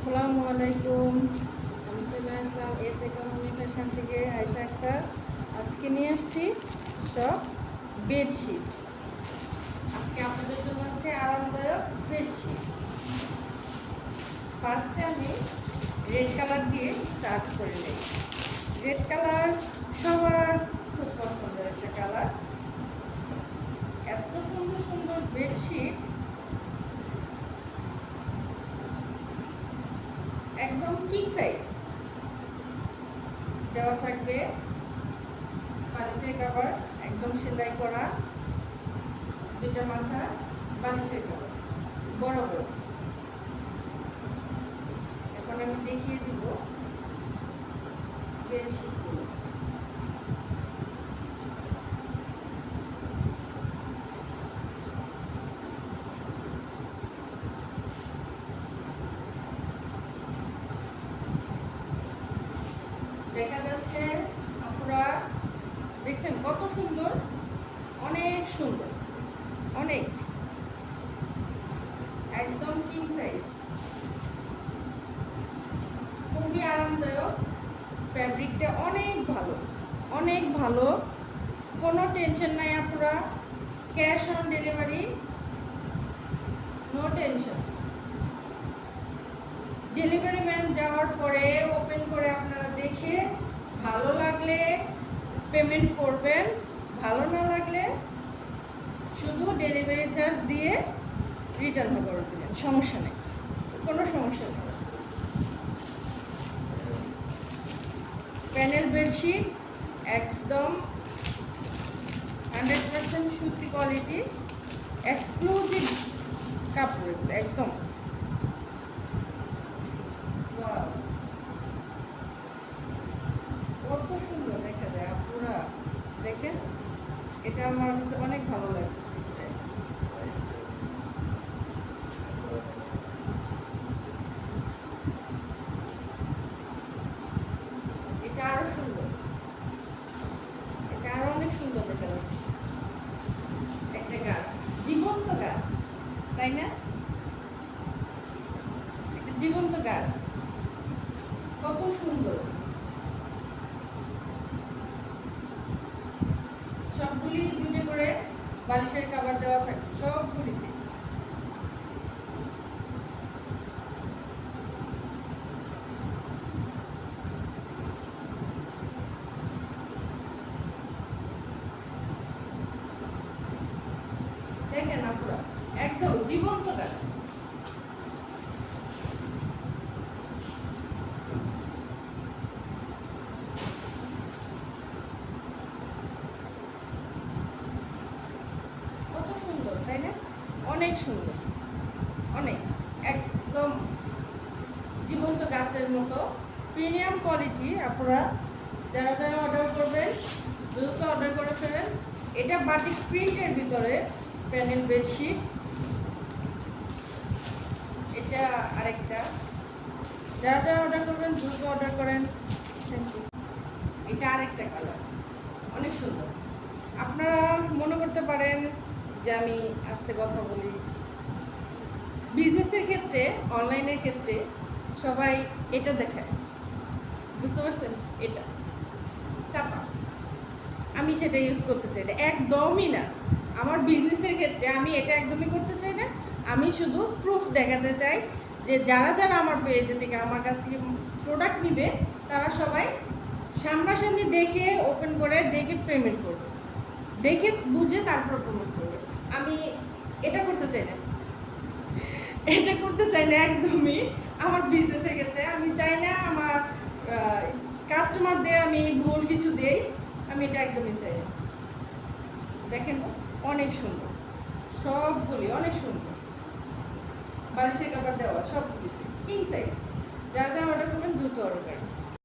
আসসালামু আলাইকুম। আমি চলে আসলাম এস ইকোনমি ফ্যাশন থেকে আয়েশা আক্তার। আজকে নিয়ে আসছি সব বেডশিট। আজকে আপনাদের জন্য আছে আরামদায়ক বেডশিট। ফার্স্টে আমি রেড কালার দিয়ে স্টার্ট করে নিই। রেড কালার সবার খুব পছন্দের একটা কালার। এত সুন্দর সুন্দর বেডশিট, একদম কিং সাইজ দেওয়া থাকবে। বালিশের কভার একদম সেলাই করা, দুইটা মাথা বালিশের কভার বড় বড়। এখন আমি দেখিয়ে দিব বেডশিটগুলো। দেখা যাচ্ছে আপনারা দেখছেন কত সুন্দর, অনেক সুন্দর, অনেক একদম কিং সাইজ, খুবই আরামদায়ক। ফ্যাব্রিকটা অনেক ভালো, অনেক ভালো, কোনো টেনশন নাই আপনারা। Cash on delivery, no tension. Delivery man যাওয়ার পরে ওপেন করে আপনারা দেখে ভালো লাগলে পেমেন্ট করবেন, ভালো না লাগলে শুধু ডেলিভারি চার্জ দিয়ে রিটার্ন করে দেবেন, সমস্যা নেই, কোনো সমস্যা নেই। প্যানেল বেডশিট একদম 100% সুতি কোয়ালিটি, এক্সক্লুসিভ কাপড় একদম। কত সুন্দর দেখা যায়, আপনারা দেখেন, এটা আমার কাছে অনেক ভালো লাগছে। এটা আরো সুন্দর, এটা আরো অনেক সুন্দর দেখা যাচ্ছে। একটা গাছ, জীবন্ত গাছ, তাই না? একটা জীবন্ত গাছ, কত সুন্দর। সবগুলি দুটো করে বালিশের কভার দেওয়া থাকে সবগুলিতে। দেখেন আপনারা, একদম জীবন্ত গাছ। কত সুন্দর, তাই না? অনেক সুন্দর, অনেক, একদম জীবন্ত গাছের মতো প্রিমিয়াম কোয়ালিটি। আপনারা যারা যারা অর্ডার করবেন দ্রুত অর্ডার করে ফেলেন। এটা বাটিক প্রিন্টের ভিতরে প্যানেল বেডশিট। এটা আরেকটা, যারা যারা অর্ডার করবেন দ্রুত অর্ডার করেন। এটা আরেকটা কালার, অনেক সুন্দর। আপনারা মনে করতে পারেন যে আমি আস্তে কথা বলি। বিজনেসের ক্ষেত্রে, অনলাইনের ক্ষেত্রে সবাই এটা দেখায়, বুঝতে পারছেন? এটা চাপা, আমি সেটা ইউজ করতে চাই না, একদমই না। আমার বিজনেসের ক্ষেত্রে আমি এটা একদমই করতে চাই না। আমি শুধু প্রুফ দেখাতে চাই যে যারা যারা আমার পেজে থেকে আমার কাছ থেকে প্রোডাক্ট নিবে তারা সবাই সামনাসামনি দেখে ওপেন করে দেখে পেমেন্ট করবে, দেখে বুঝে তারপর পেমেন্ট করবে। আমি এটা করতে চাই না, এটা করতে চাই না একদমই। আমার বিজনেসের ক্ষেত্রে আমি চাই না আমার কাস্টমারদের আমি ভুল কিছু দেই, আমি এটা একদমই চাই না। দেখেন অনেক সুন্দর, সবগুলি অনেক সুন্দর, বালিশের কাপড় দেওয়া সবগুলি কিং সাইজ। যা যা অর্ডার করবেন দ্রুত অর্ডার করেন।